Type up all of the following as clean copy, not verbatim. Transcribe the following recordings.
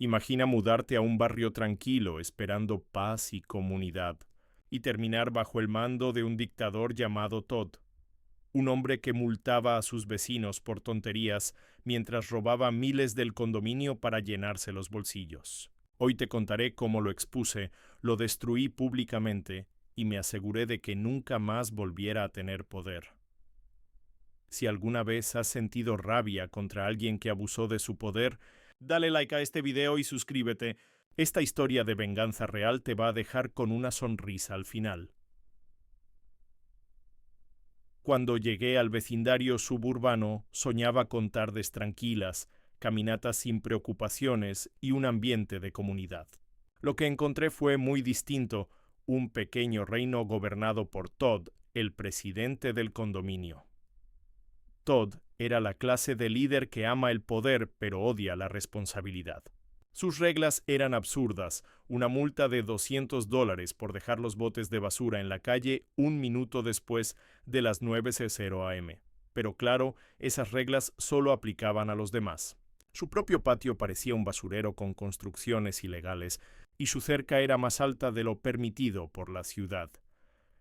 Imagina mudarte a un barrio tranquilo, esperando paz y comunidad, y terminar bajo el mando de un dictador llamado Todd, un hombre que multaba a sus vecinos por tonterías mientras robaba miles del condominio para llenarse los bolsillos. Hoy te contaré cómo lo expuse, lo destruí públicamente y me aseguré de que nunca más volviera a tener poder. Si alguna vez has sentido rabia contra alguien que abusó de su poder, dale like a este video y suscríbete. Esta historia de venganza real te va a dejar con una sonrisa al final. Cuando llegué al vecindario suburbano, soñaba con tardes tranquilas, caminatas sin preocupaciones y un ambiente de comunidad. Lo que encontré fue muy distinto, un pequeño reino gobernado por Todd, el presidente del condominio. Todd era la clase de líder que ama el poder pero odia la responsabilidad. Sus reglas eran absurdas, una multa de $200 por dejar los botes de basura en la calle un minuto después de las 9:00 am. Pero claro, esas reglas solo aplicaban a los demás. Su propio patio parecía un basurero con construcciones ilegales, y su cerca era más alta de lo permitido por la ciudad.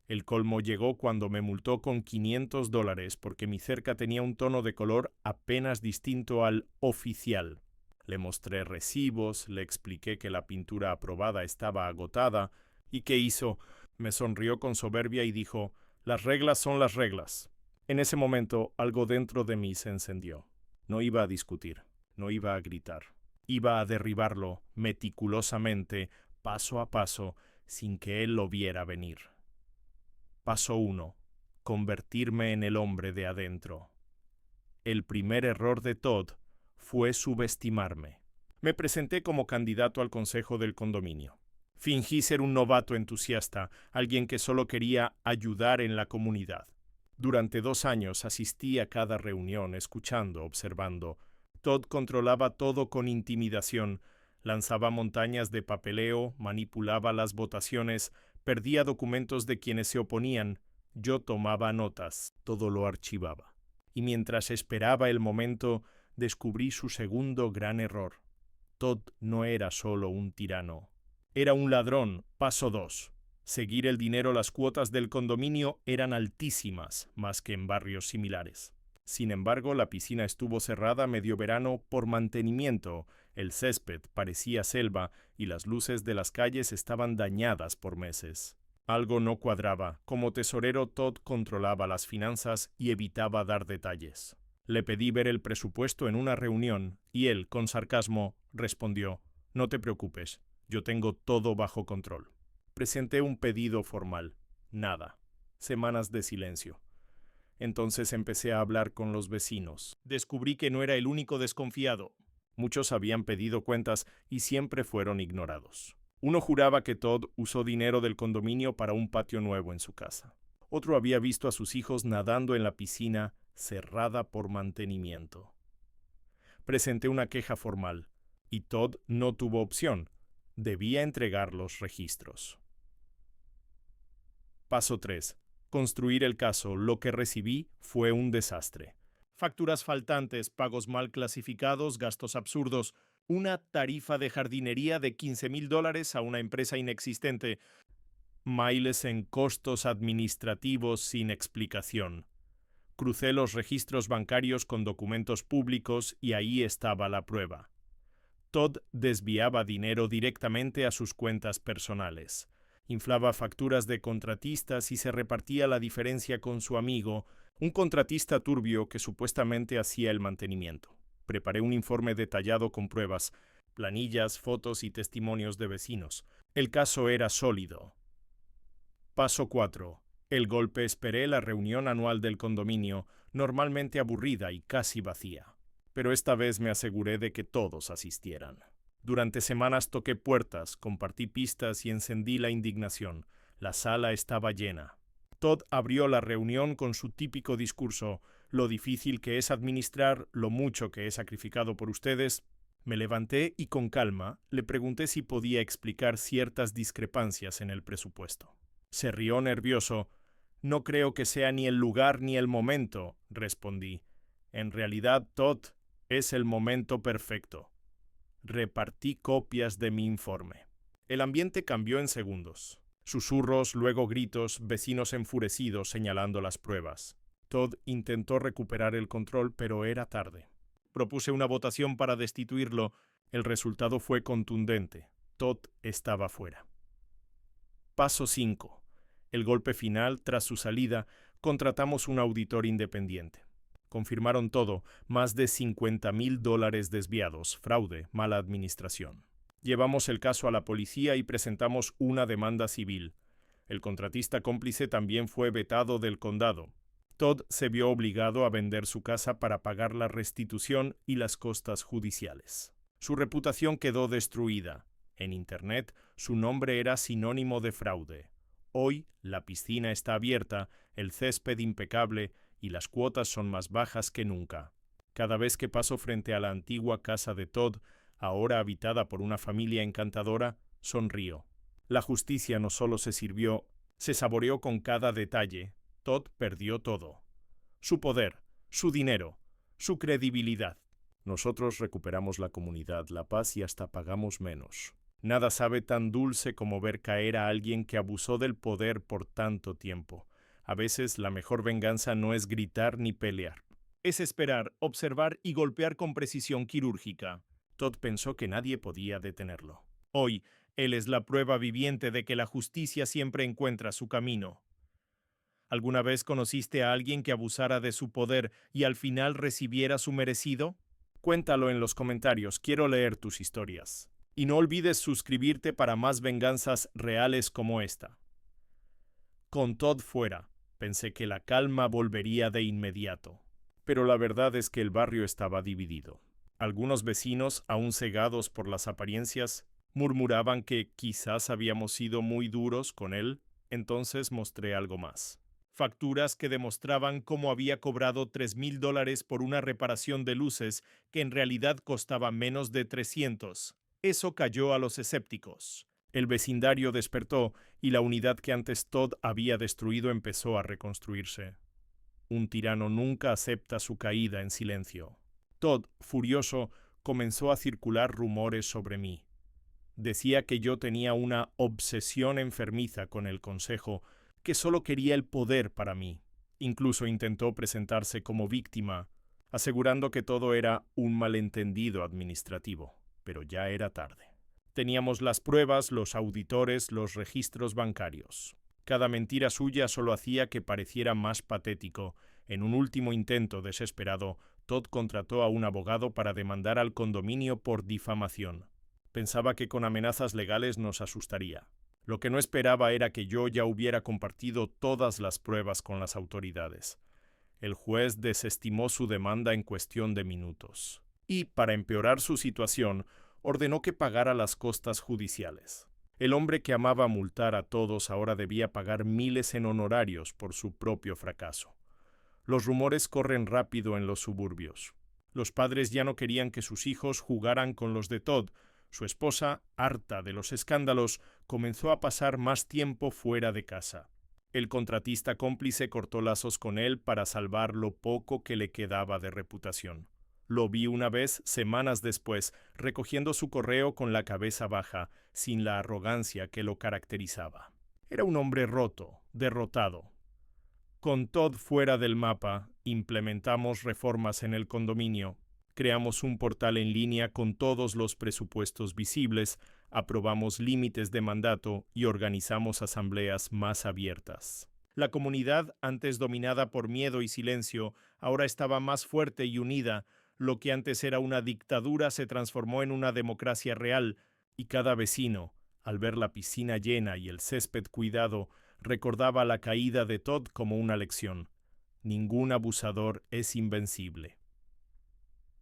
El colmo llegó cuando me multó con $500 porque mi cerca tenía un tono de color apenas distinto al oficial. Le mostré recibos, le expliqué que la pintura aprobada estaba agotada, y ¿qué hizo? Me sonrió con soberbia y dijo, «Las reglas son las reglas». En ese momento, algo dentro de mí se encendió. No iba a discutir, no iba a gritar. Iba a derribarlo meticulosamente, paso a paso, sin que él lo viera venir. Paso 1. Convertirme en el hombre de adentro. El primer error de Todd fue subestimarme. Me presenté como candidato al consejo del condominio. Fingí ser un novato entusiasta, alguien que solo quería ayudar en la comunidad. Durante 2 años asistí a cada reunión, escuchando, observando. Todd controlaba todo con intimidación, lanzaba montañas de papeleo, manipulaba las votaciones, perdía documentos de quienes se oponían. Yo tomaba notas, todo lo archivaba. Y mientras esperaba el momento, descubrí su segundo gran error. Todd no era solo un tirano. Era un ladrón. Paso 2. Seguir el dinero. Las cuotas del condominio eran altísimas, más que en barrios similares. Sin embargo, la piscina estuvo cerrada medio verano por mantenimiento, el césped parecía selva y las luces de las calles estaban dañadas por meses. Algo no cuadraba. Como tesorero, Todd controlaba las finanzas y evitaba dar detalles. Le pedí ver el presupuesto en una reunión y él, con sarcasmo, respondió, «No te preocupes, yo tengo todo bajo control». Presenté un pedido formal. Nada. Semanas de silencio. Entonces empecé a hablar con los vecinos. Descubrí que no era el único desconfiado. Muchos habían pedido cuentas y siempre fueron ignorados. Uno juraba que Todd usó dinero del condominio para un patio nuevo en su casa. Otro había visto a sus hijos nadando en la piscina cerrada por mantenimiento. Presenté una queja formal, y Todd no tuvo opción. Debía entregar los registros. Paso 3. Construir el caso. Lo que recibí fue un desastre. Facturas faltantes, pagos mal clasificados, gastos absurdos, una tarifa de jardinería de $15,000 a una empresa inexistente, mailes en costos administrativos sin explicación. Crucé los registros bancarios con documentos públicos y ahí estaba la prueba. Todd desviaba dinero directamente a sus cuentas personales. Inflaba facturas de contratistas y se repartía la diferencia con su amigo, un contratista turbio que supuestamente hacía el mantenimiento. Preparé un informe detallado con pruebas, planillas, fotos y testimonios de vecinos. El caso era sólido. Paso 4. El golpe. Esperé la reunión anual del condominio, normalmente aburrida y casi vacía. Pero esta vez me aseguré de que todos asistieran. Durante semanas toqué puertas, compartí pistas y encendí la indignación. La sala estaba llena. Todd abrió la reunión con su típico discurso, lo difícil que es administrar, lo mucho que he sacrificado por ustedes. Me levanté y con calma le pregunté si podía explicar ciertas discrepancias en el presupuesto. Se rió nervioso. «No creo que sea ni el lugar ni el momento», respondí. «En realidad, Todd, es el momento perfecto». Repartí copias de mi informe. El ambiente cambió en segundos. Susurros, luego gritos, vecinos enfurecidos señalando las pruebas. Todd intentó recuperar el control, pero era tarde. Propuse una votación para destituirlo. El resultado fue contundente. Todd estaba fuera. Paso 5. El golpe final. Tras su salida, contratamos un auditor independiente. Confirmaron todo, más de $50,000 desviados, fraude, mala administración. Llevamos el caso a la policía y presentamos una demanda civil. El contratista cómplice también fue vetado del condado. Todd se vio obligado a vender su casa para pagar la restitución y las costas judiciales. Su reputación quedó destruida. En Internet, su nombre era sinónimo de fraude. Hoy, la piscina está abierta, el césped impecable y las cuotas son más bajas que nunca. Cada vez que paso frente a la antigua casa de Todd, ahora habitada por una familia encantadora, sonrío. La justicia no solo se sirvió, se saboreó con cada detalle. Todd perdió todo. Su poder, su dinero, su credibilidad. Nosotros recuperamos la comunidad, la paz y hasta pagamos menos. Nada sabe tan dulce como ver caer a alguien que abusó del poder por tanto tiempo. A veces la mejor venganza no es gritar ni pelear. Es esperar, observar y golpear con precisión quirúrgica. Todd pensó que nadie podía detenerlo. Hoy, él es la prueba viviente de que la justicia siempre encuentra su camino. ¿Alguna vez conociste a alguien que abusara de su poder y al final recibiera su merecido? Cuéntalo en los comentarios, quiero leer tus historias. Y no olvides suscribirte para más venganzas reales como esta. Con Todd fuera, pensé que la calma volvería de inmediato. Pero la verdad es que el barrio estaba dividido. Algunos vecinos, aún cegados por las apariencias, murmuraban que quizás habíamos sido muy duros con él, entonces mostré algo más. Facturas que demostraban cómo había cobrado $3,000 por una reparación de luces que en realidad costaba menos de 300. Eso cayó a los escépticos. El vecindario despertó y la unidad que antes Todd había destruido empezó a reconstruirse. Un tirano nunca acepta su caída en silencio. Todd, furioso, comenzó a circular rumores sobre mí. Decía que yo tenía una obsesión enfermiza con el consejo, que solo quería el poder para mí. Incluso intentó presentarse como víctima, asegurando que todo era un malentendido administrativo, pero ya era tarde. Teníamos las pruebas, los auditores, los registros bancarios. Cada mentira suya solo hacía que pareciera más patético. En un último intento desesperado, Todd contrató a un abogado para demandar al condominio por difamación. Pensaba que con amenazas legales nos asustaría. Lo que no esperaba era que yo ya hubiera compartido todas las pruebas con las autoridades. El juez desestimó su demanda en cuestión de minutos. Y, para empeorar su situación, ordenó que pagara las costas judiciales. El hombre que amaba multar a todos ahora debía pagar miles en honorarios por su propio fracaso. Los rumores corren rápido en los suburbios. Los padres ya no querían que sus hijos jugaran con los de Todd. Su esposa, harta de los escándalos, comenzó a pasar más tiempo fuera de casa. El contratista cómplice cortó lazos con él para salvar lo poco que le quedaba de reputación. Lo vi una vez, semanas después, recogiendo su correo con la cabeza baja, sin la arrogancia que lo caracterizaba. Era un hombre roto, derrotado. Con Todd fuera del mapa, implementamos reformas en el condominio. Creamos un portal en línea con todos los presupuestos visibles, aprobamos límites de mandato y organizamos asambleas más abiertas. La comunidad, antes dominada por miedo y silencio, ahora estaba más fuerte y unida. Lo que antes era una dictadura se transformó en una democracia real, y cada vecino, al ver la piscina llena y el césped cuidado, recordaba la caída de Todd como una lección. Ningún abusador es invencible.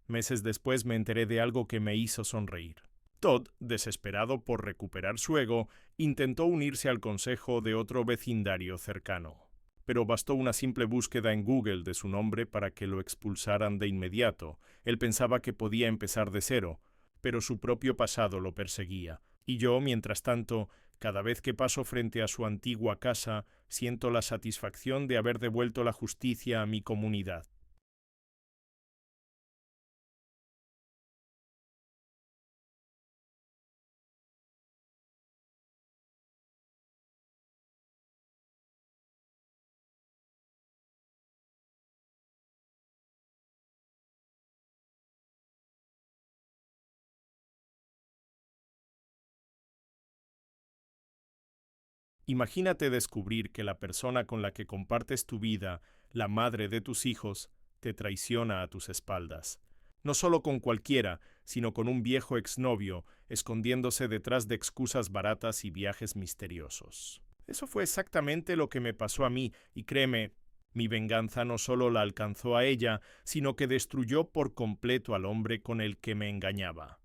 Meses después me enteré de algo que me hizo sonreír. Todd, desesperado por recuperar su ego, intentó unirse al consejo de otro vecindario cercano. Pero bastó una simple búsqueda en Google de su nombre para que lo expulsaran de inmediato. Él pensaba que podía empezar de cero, pero su propio pasado lo perseguía. Y yo, mientras tanto, cada vez que paso frente a su antigua casa, siento la satisfacción de haber devuelto la justicia a mi comunidad. Imagínate descubrir que la persona con la que compartes tu vida, la madre de tus hijos, te traiciona a tus espaldas. No solo con cualquiera, sino con un viejo exnovio, escondiéndose detrás de excusas baratas y viajes misteriosos. Eso fue exactamente lo que me pasó a mí, y créeme, mi venganza no solo la alcanzó a ella, sino que destruyó por completo al hombre con el que me engañaba.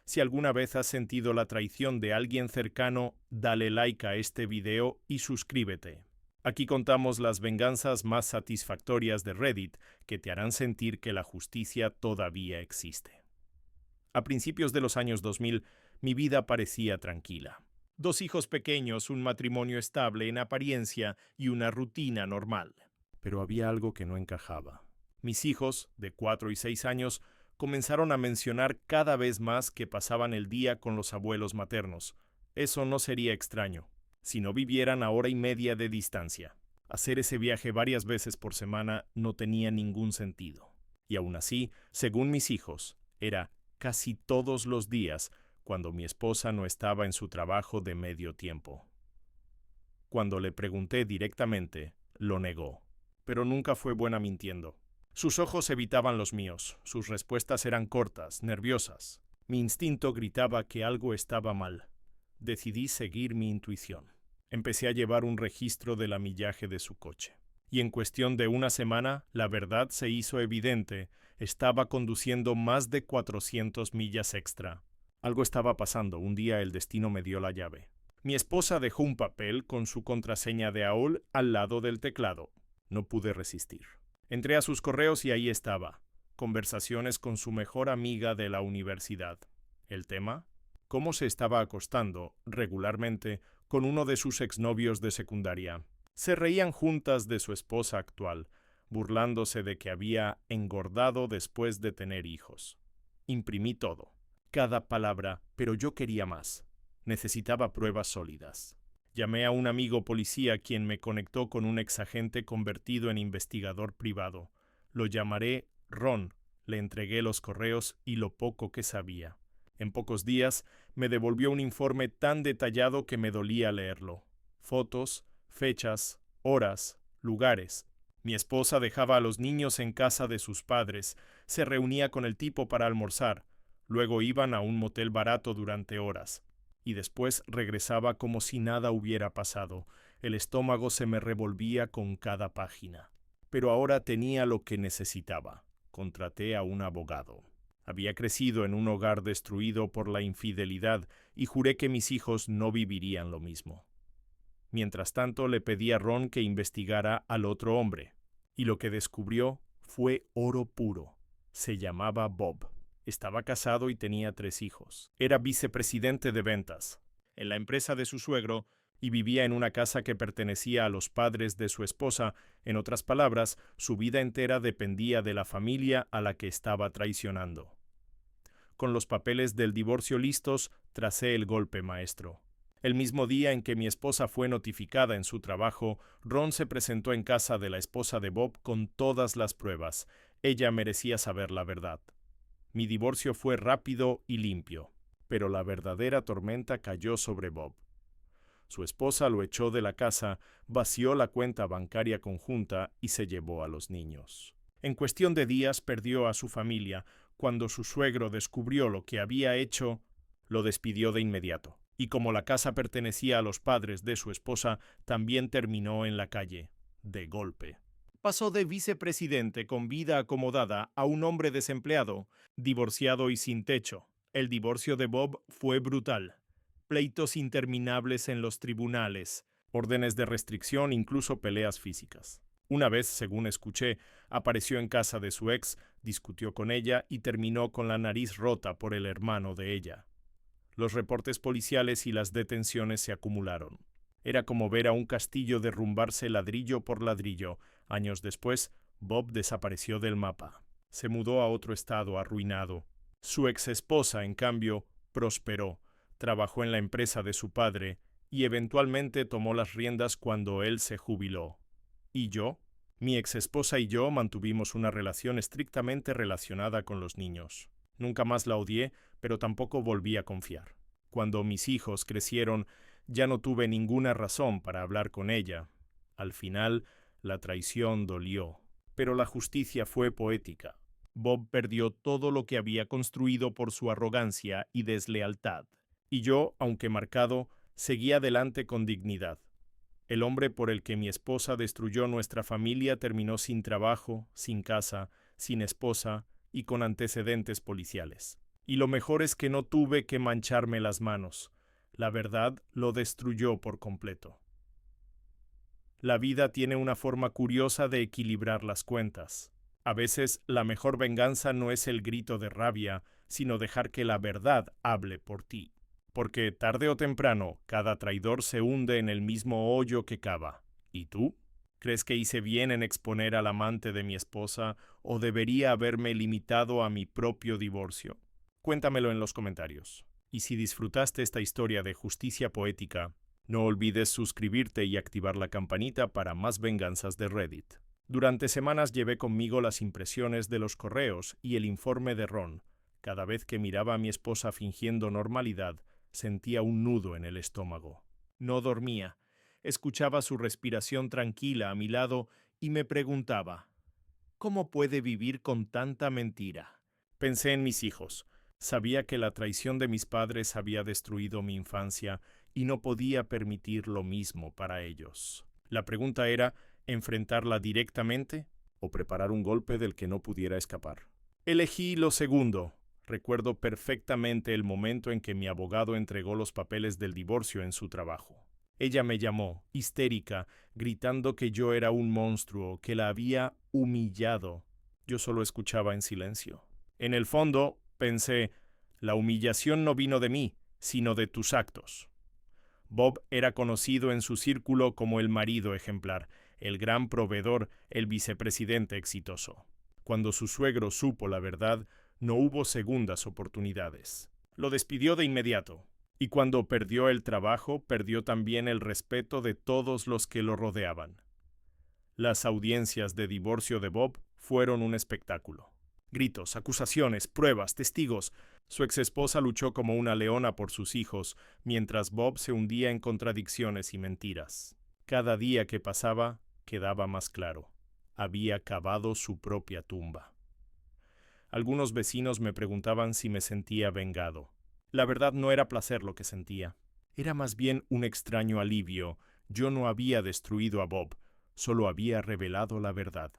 Si alguna vez has sentido la traición de alguien cercano, dale like a este video y suscríbete. Aquí contamos las venganzas más satisfactorias de Reddit que te harán sentir que la justicia todavía existe. A principios de los años 2000, mi vida parecía tranquila. 2 hijos pequeños, un matrimonio estable en apariencia y una rutina normal. Pero había algo que no encajaba. Mis hijos, de 4 y 6 años, comenzaron a mencionar cada vez más que pasaban el día con los abuelos maternos. Eso no sería extraño, si no vivieran a hora y media de distancia. Hacer ese viaje varias veces por semana no tenía ningún sentido. Y aún así, según mis hijos, era casi todos los días cuando mi esposa no estaba en su trabajo de medio tiempo. Cuando le pregunté directamente, lo negó, pero nunca fue buena mintiendo. Sus ojos evitaban los míos, sus respuestas eran cortas, nerviosas. Mi instinto gritaba que algo estaba mal. Decidí seguir mi intuición. Empecé a llevar un registro del millaje de su coche. Y en cuestión de una semana, la verdad se hizo evidente. Estaba conduciendo más de 400 millas extra. Algo estaba pasando. Un día el destino me dio la llave. Mi esposa dejó un papel con su contraseña de AOL al lado del teclado. No pude resistir. Entré a sus correos y ahí estaba. Conversaciones con su mejor amiga de la universidad. ¿El tema? Cómo se estaba acostando, regularmente, con uno de sus exnovios de secundaria. Se reían juntas de su esposa actual, burlándose de que había engordado después de tener hijos. Imprimí todo, cada palabra, pero yo quería más. Necesitaba pruebas sólidas. Llamé a un amigo policía quien me conectó con un exagente convertido en investigador privado. Lo llamaré Ron. Le entregué los correos y lo poco que sabía. En pocos días me devolvió un informe tan detallado que me dolía leerlo. Fotos, fechas, horas, lugares. Mi esposa dejaba a los niños en casa de sus padres, se reunía con el tipo para almorzar, luego iban a un motel barato durante horas. Y después regresaba como si nada hubiera pasado. El estómago se me revolvía con cada página. Pero ahora tenía lo que necesitaba. Contraté a un abogado. Había crecido en un hogar destruido por la infidelidad y juré que mis hijos no vivirían lo mismo. Mientras tanto, le pedí a Ron que investigara al otro hombre. Y lo que descubrió fue oro puro. Se llamaba Bob. Estaba casado y tenía 3 hijos. Era vicepresidente de ventas en la empresa de su suegro y vivía en una casa que pertenecía a los padres de su esposa. En otras palabras, su vida entera dependía de la familia a la que estaba traicionando. Con los papeles del divorcio listos, tracé el golpe maestro. El mismo día en que mi esposa fue notificada en su trabajo, Ron se presentó en casa de la esposa de Bob con todas las pruebas. Ella merecía saber la verdad. Mi divorcio fue rápido y limpio, pero la verdadera tormenta cayó sobre Bob. Su esposa lo echó de la casa, vació la cuenta bancaria conjunta y se llevó a los niños. En cuestión de días perdió a su familia. Cuando su suegro descubrió lo que había hecho, lo despidió de inmediato. Y como la casa pertenecía a los padres de su esposa, también terminó en la calle, de golpe. Pasó de vicepresidente con vida acomodada a un hombre desempleado, divorciado y sin techo. El divorcio de Bob fue brutal. Pleitos interminables en los tribunales, órdenes de restricción, incluso peleas físicas. Una vez, según escuché, apareció en casa de su ex, discutió con ella y terminó con la nariz rota por el hermano de ella. Los reportes policiales y las detenciones se acumularon. Era como ver a un castillo derrumbarse ladrillo por ladrillo. Años después, Bob desapareció del mapa. Se mudó a otro estado arruinado. Su exesposa, en cambio, prosperó. Trabajó en la empresa de su padre y eventualmente tomó las riendas cuando él se jubiló. ¿Y yo? Mi exesposa y yo mantuvimos una relación estrictamente relacionada con los niños. Nunca más la odié, pero tampoco volví a confiar. Cuando mis hijos crecieron, Ya no tuve ninguna razón para hablar con ella. Al final, la traición dolió, pero la justicia fue poética. Bob perdió todo lo que había construido por su arrogancia y deslealtad, y yo, aunque marcado, seguí adelante con dignidad. El hombre por el que mi esposa destruyó nuestra familia terminó sin trabajo, sin casa, sin esposa y con antecedentes policiales. Y lo mejor es que no tuve que mancharme las manos. La verdad lo destruyó por completo. La vida tiene una forma curiosa de equilibrar las cuentas. A veces la mejor venganza no es el grito de rabia, sino dejar que la verdad hable por ti. Porque tarde o temprano cada traidor se hunde en el mismo hoyo que cava. ¿Y tú? ¿Crees que hice bien en exponer al amante de mi esposa o debería haberme limitado a mi propio divorcio? Cuéntamelo en los comentarios. Y si disfrutaste esta historia de justicia poética, no olvides suscribirte y activar la campanita para más venganzas de Reddit. Durante semanas llevé conmigo las impresiones de los correos y el informe de Ron. Cada vez que miraba a mi esposa fingiendo normalidad, sentía un nudo en el estómago. No dormía. Escuchaba su respiración tranquila a mi lado y me preguntaba, ¿cómo puede vivir con tanta mentira? Pensé en mis hijos. Sabía que la traición de mis padres había destruido mi infancia y no podía permitir lo mismo para ellos. La pregunta era, ¿enfrentarla directamente o preparar un golpe del que no pudiera escapar? Elegí lo segundo. Recuerdo perfectamente el momento en que mi abogado entregó los papeles del divorcio en su trabajo. Ella me llamó, histérica, gritando que yo era un monstruo, que la había humillado. Yo solo escuchaba en silencio. En el fondo, pensé, la humillación no vino de mí, sino de tus actos. Bob era conocido en su círculo como el marido ejemplar, el gran proveedor, el vicepresidente exitoso. Cuando su suegro supo la verdad, no hubo segundas oportunidades. Lo despidió de inmediato, y cuando perdió el trabajo, perdió también el respeto de todos los que lo rodeaban. Las audiencias de divorcio de Bob fueron un espectáculo. Gritos, acusaciones, pruebas, testigos. Su exesposa luchó como una leona por sus hijos, mientras Bob se hundía en contradicciones y mentiras. Cada día que pasaba, quedaba más claro. Había cavado su propia tumba. Algunos vecinos me preguntaban si me sentía vengado. La verdad no era placer lo que sentía. Era más bien un extraño alivio. Yo no había destruido a Bob, solo había revelado la verdad.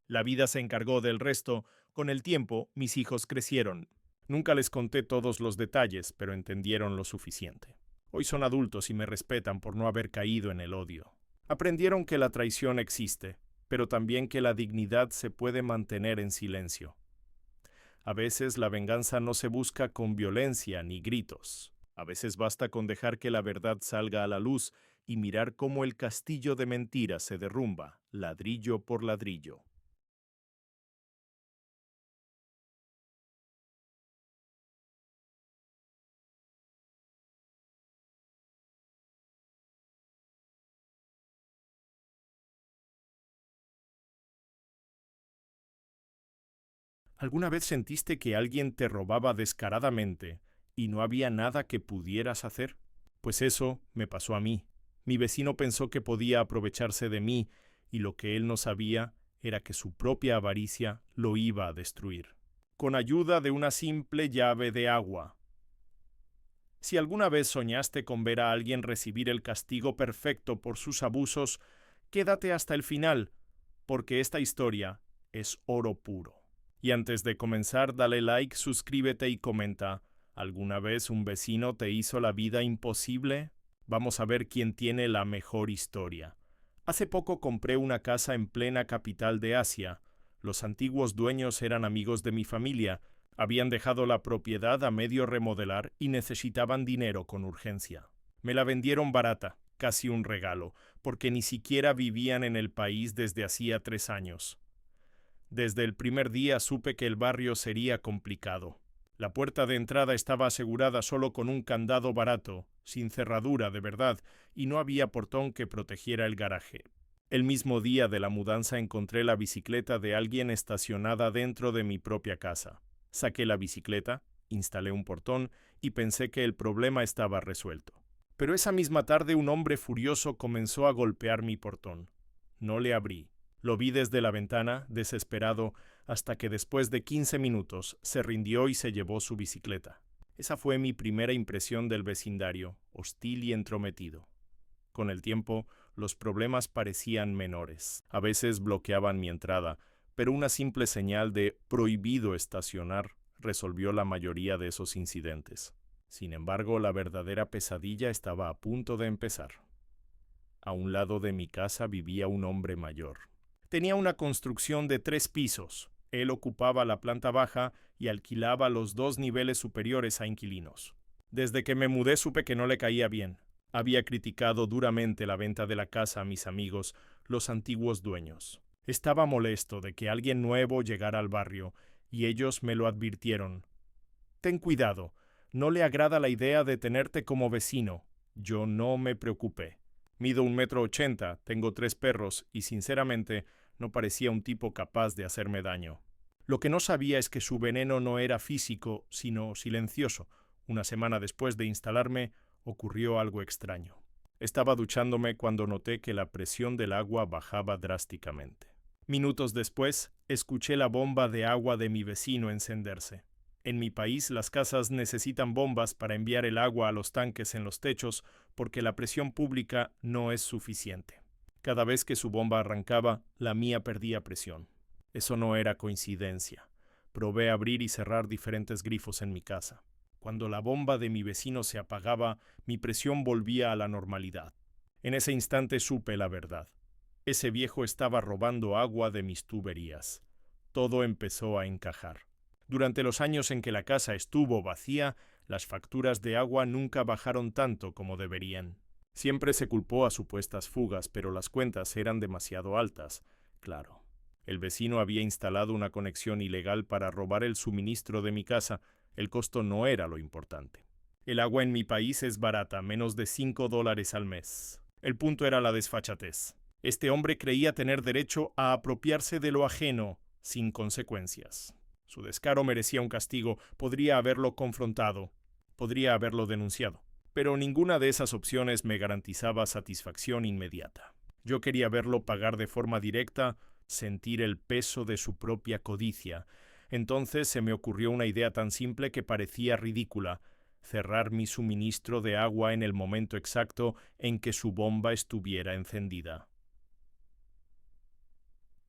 La vida se encargó del resto. Con el tiempo, mis hijos crecieron. Nunca les conté todos los detalles, pero entendieron lo suficiente. Hoy son adultos y me respetan por no haber caído en el odio. Aprendieron que la traición existe, pero también que la dignidad se puede mantener en silencio. A veces la venganza no se busca con violencia ni gritos. A veces basta con dejar que la verdad salga a la luz y mirar cómo el castillo de mentiras se derrumba, ladrillo por ladrillo. ¿Alguna vez sentiste que alguien te robaba descaradamente y no había nada que pudieras hacer? Pues eso me pasó a mí. Mi vecino pensó que podía aprovecharse de mí y lo que él no sabía era que su propia avaricia lo iba a destruir. Con ayuda de una simple llave de agua. Si alguna vez soñaste con ver a alguien recibir el castigo perfecto por sus abusos, quédate hasta el final, porque esta historia es oro puro. Y antes de comenzar, dale like, suscríbete y comenta. ¿Alguna vez un vecino te hizo la vida imposible? Vamos a ver quién tiene la mejor historia. Hace poco compré una casa en plena capital de Asia. Los antiguos dueños eran amigos de mi familia. Habían dejado la propiedad a medio remodelar y necesitaban dinero con urgencia. Me la vendieron barata, casi un regalo, porque ni siquiera vivían en el país desde hacía 3 años. Desde el primer día supe que el barrio sería complicado. La puerta de entrada estaba asegurada solo con un candado barato, sin cerradura de verdad, y no había portón que protegiera el garaje. El mismo día de la mudanza encontré la bicicleta de alguien estacionada dentro de mi propia casa. Saqué la bicicleta, instalé un portón y pensé que el problema estaba resuelto. Pero esa misma tarde un hombre furioso comenzó a golpear mi portón. No le abrí. Lo vi desde la ventana, desesperado, hasta que después de 15 minutos se rindió y se llevó su bicicleta. Esa fue mi primera impresión del vecindario, hostil y entrometido. Con el tiempo, los problemas parecían menores. A veces bloqueaban mi entrada, pero una simple señal de prohibido estacionar resolvió la mayoría de esos incidentes. Sin embargo, la verdadera pesadilla estaba a punto de empezar. A un lado de mi casa vivía un hombre mayor. Tenía una construcción de 3 pisos. Él ocupaba la planta baja y alquilaba los 2 niveles superiores a inquilinos. Desde que me mudé supe que no le caía bien. Había criticado duramente la venta de la casa a mis amigos, los antiguos dueños. Estaba molesto de que alguien nuevo llegara al barrio, y ellos me lo advirtieron. «Ten cuidado, no le agrada la idea de tenerte como vecino». Yo no me preocupé. Mido 1,80 m, tengo 3 perros y sinceramente no parecía un tipo capaz de hacerme daño. Lo que no sabía es que su veneno no era físico, sino silencioso. Una semana después de instalarme, ocurrió algo extraño. Estaba duchándome cuando noté que la presión del agua bajaba drásticamente. Minutos después, escuché la bomba de agua de mi vecino encenderse. En mi país, las casas necesitan bombas para enviar el agua a los tanques en los techos porque la presión pública no es suficiente. Cada vez que su bomba arrancaba, la mía perdía presión. Eso no era coincidencia. Probé abrir y cerrar diferentes grifos en mi casa. Cuando la bomba de mi vecino se apagaba, mi presión volvía a la normalidad. En ese instante supe la verdad. Ese viejo estaba robando agua de mis tuberías. Todo empezó a encajar. Durante los años en que la casa estuvo vacía, las facturas de agua nunca bajaron tanto como deberían. Siempre se culpó a supuestas fugas, pero las cuentas eran demasiado altas. Claro. El vecino había instalado una conexión ilegal para robar el suministro de mi casa. El costo no era lo importante. El agua en mi país es barata, menos de $5 al mes. El punto era la desfachatez. Este hombre creía tener derecho a apropiarse de lo ajeno, sin consecuencias. Su descaro merecía un castigo. Podría haberlo confrontado, podría haberlo denunciado, pero ninguna de esas opciones me garantizaba satisfacción inmediata. Yo quería verlo pagar de forma directa, sentir el peso de su propia codicia. Entonces se me ocurrió una idea tan simple que parecía ridícula: cerrar mi suministro de agua en el momento exacto en que su bomba estuviera encendida.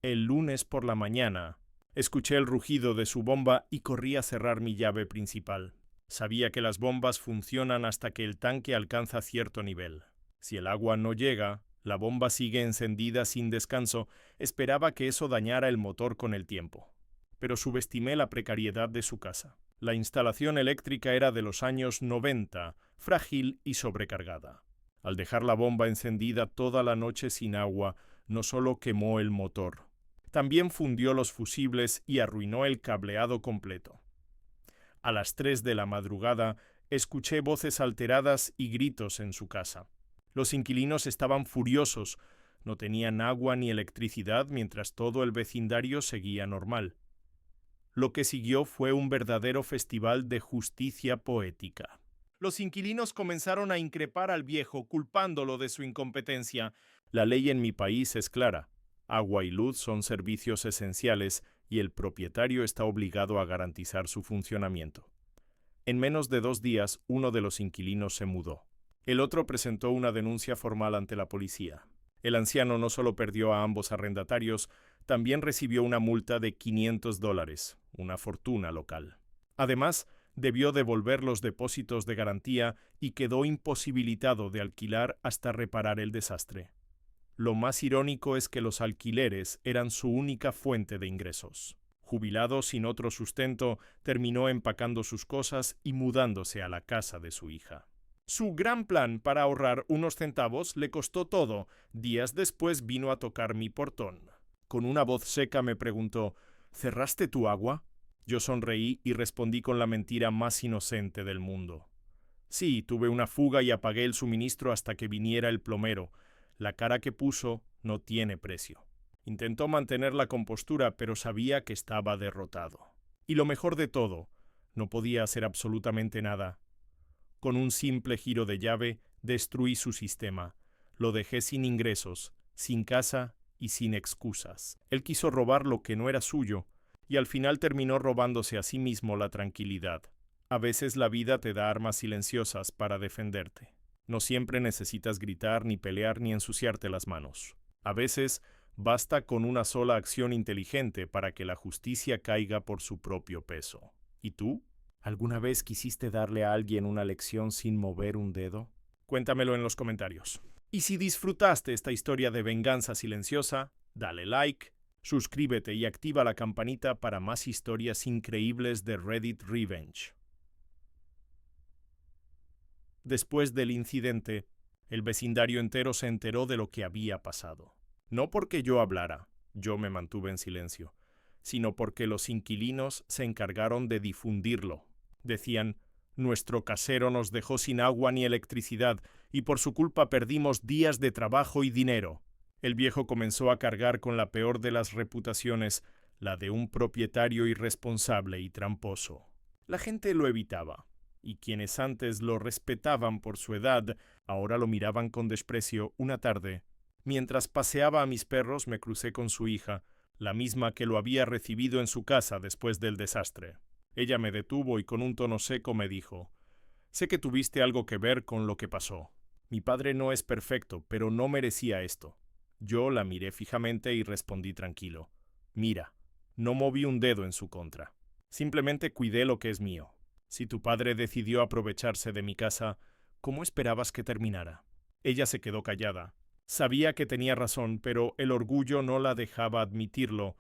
El lunes por la mañana, escuché el rugido de su bomba y corrí a cerrar mi llave principal. Sabía que las bombas funcionan hasta que el tanque alcanza cierto nivel. Si el agua no llega, la bomba sigue encendida sin descanso. Esperaba que eso dañara el motor con el tiempo. Pero subestimé la precariedad de su casa. La instalación eléctrica era de los años 90, frágil y sobrecargada. Al dejar la bomba encendida toda la noche sin agua, no solo quemó el motor, también fundió los fusibles y arruinó el cableado completo. A las 3 de la madrugada, escuché voces alteradas y gritos en su casa. Los inquilinos estaban furiosos. No tenían agua ni electricidad mientras todo el vecindario seguía normal. Lo que siguió fue un verdadero festival de justicia poética. Los inquilinos comenzaron a increpar al viejo, culpándolo de su incompetencia. La ley en mi país es clara. Agua y luz son servicios esenciales y el propietario está obligado a garantizar su funcionamiento. En menos de 2 días, uno de los inquilinos se mudó. El otro presentó una denuncia formal ante la policía. El anciano no solo perdió a ambos arrendatarios, también recibió una multa de $500, una fortuna local. Además, debió devolver los depósitos de garantía y quedó imposibilitado de alquilar hasta reparar el desastre. Lo más irónico es que los alquileres eran su única fuente de ingresos. Jubilado sin otro sustento, terminó empacando sus cosas y mudándose a la casa de su hija. Su gran plan para ahorrar unos centavos le costó todo. Días después vino a tocar mi portón. Con una voz seca me preguntó: ¿cerraste tu agua? Yo sonreí y respondí con la mentira más inocente del mundo. Sí, tuve una fuga y apagué el suministro hasta que viniera el plomero. La cara que puso no tiene precio. Intentó mantener la compostura, pero sabía que estaba derrotado. Y lo mejor de todo, no podía hacer absolutamente nada. Con un simple giro de llave, Destruí su sistema. Lo dejé sin ingresos, sin casa y sin excusas. Él quiso robar lo que no era suyo, y al final terminó robándose a sí mismo la tranquilidad. A veces la vida te da armas silenciosas para defenderte. No siempre necesitas gritar, ni pelear, ni ensuciarte las manos. A veces basta con una sola acción inteligente para que la justicia caiga por su propio peso. ¿Y tú? ¿Alguna vez quisiste darle a alguien una lección sin mover un dedo? Cuéntamelo en los comentarios. Y si disfrutaste esta historia de venganza silenciosa, dale like, suscríbete y activa la campanita para más historias increíbles de Reddit Revenge. Después del incidente, el vecindario entero se enteró de lo que había pasado. No porque yo hablara, yo me mantuve en silencio, sino porque los inquilinos se encargaron de difundirlo. Decían: nuestro casero nos dejó sin agua ni electricidad y por su culpa perdimos días de trabajo y dinero. El viejo comenzó a cargar con la peor de las reputaciones, la de un propietario irresponsable y tramposo. La gente lo evitaba, y quienes antes lo respetaban por su edad, ahora lo miraban con desprecio. Una tarde, mientras paseaba a mis perros, me crucé con su hija, la misma que lo había recibido en su casa después del desastre. Ella me detuvo y con un tono seco me dijo: sé que tuviste algo que ver con lo que pasó. Mi padre no es perfecto, pero no merecía esto. Yo la miré fijamente y respondí tranquilo: mira, no moví un dedo en su contra. Simplemente cuidé lo que es mío. Si tu padre decidió aprovecharse de mi casa, ¿cómo esperabas que terminara? Ella se quedó callada. Sabía que tenía razón, pero el orgullo no la dejaba admitirlo.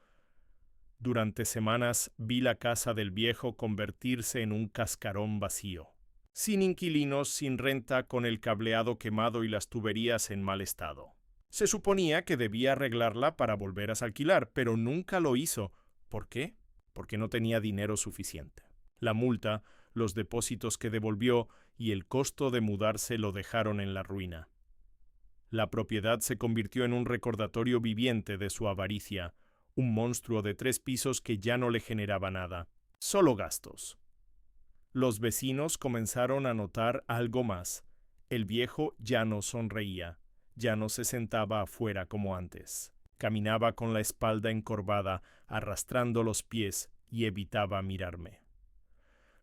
Durante semanas vi la casa del viejo convertirse en un cascarón vacío. Sin inquilinos, sin renta, con el cableado quemado y las tuberías en mal estado. Se suponía que debía arreglarla para volverlas a alquilar, pero nunca lo hizo. ¿Por qué? Porque no tenía dinero suficiente. La multa, los depósitos que devolvió y el costo de mudarse lo dejaron en la ruina. La propiedad se convirtió en un recordatorio viviente de su avaricia, un monstruo de 3 pisos que ya no le generaba nada, solo gastos. Los vecinos comenzaron a notar algo más. El viejo ya no sonreía, ya no se sentaba afuera como antes. Caminaba con la espalda encorvada, arrastrando los pies, y evitaba mirarme.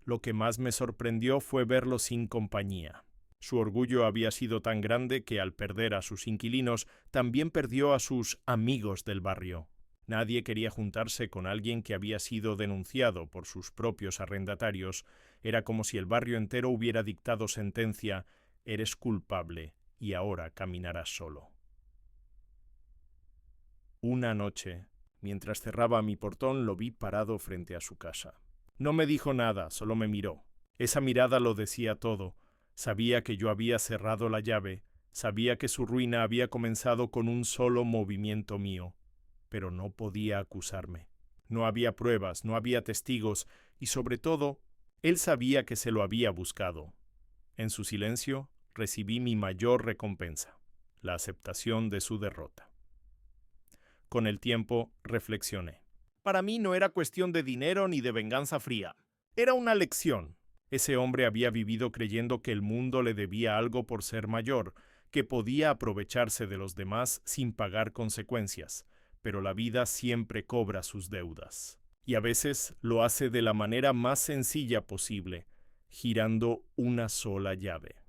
Lo que más me sorprendió fue verlo sin compañía. Su orgullo había sido tan grande que al perder a sus inquilinos, también perdió a sus amigos del barrio. Nadie quería juntarse con alguien que había sido denunciado por sus propios arrendatarios. Era como si el barrio entero hubiera dictado sentencia: eres culpable y ahora caminarás solo. Una noche, mientras cerraba mi portón, lo vi parado frente a su casa. No me dijo nada, solo me miró. Esa mirada lo decía todo. Sabía que yo había cerrado la llave, sabía que su ruina había comenzado con un solo movimiento mío, pero no podía acusarme. No había pruebas, no había testigos, y sobre todo, él sabía que se lo había buscado. En su silencio, recibí mi mayor recompensa, la aceptación de su derrota. Con el tiempo, reflexioné. Para mí no era cuestión de dinero ni de venganza fría. Era una lección. Ese hombre había vivido creyendo que el mundo le debía algo por ser mayor, que podía aprovecharse de los demás sin pagar consecuencias, pero la vida siempre cobra sus deudas. Y a veces lo hace de la manera más sencilla posible, girando una sola llave.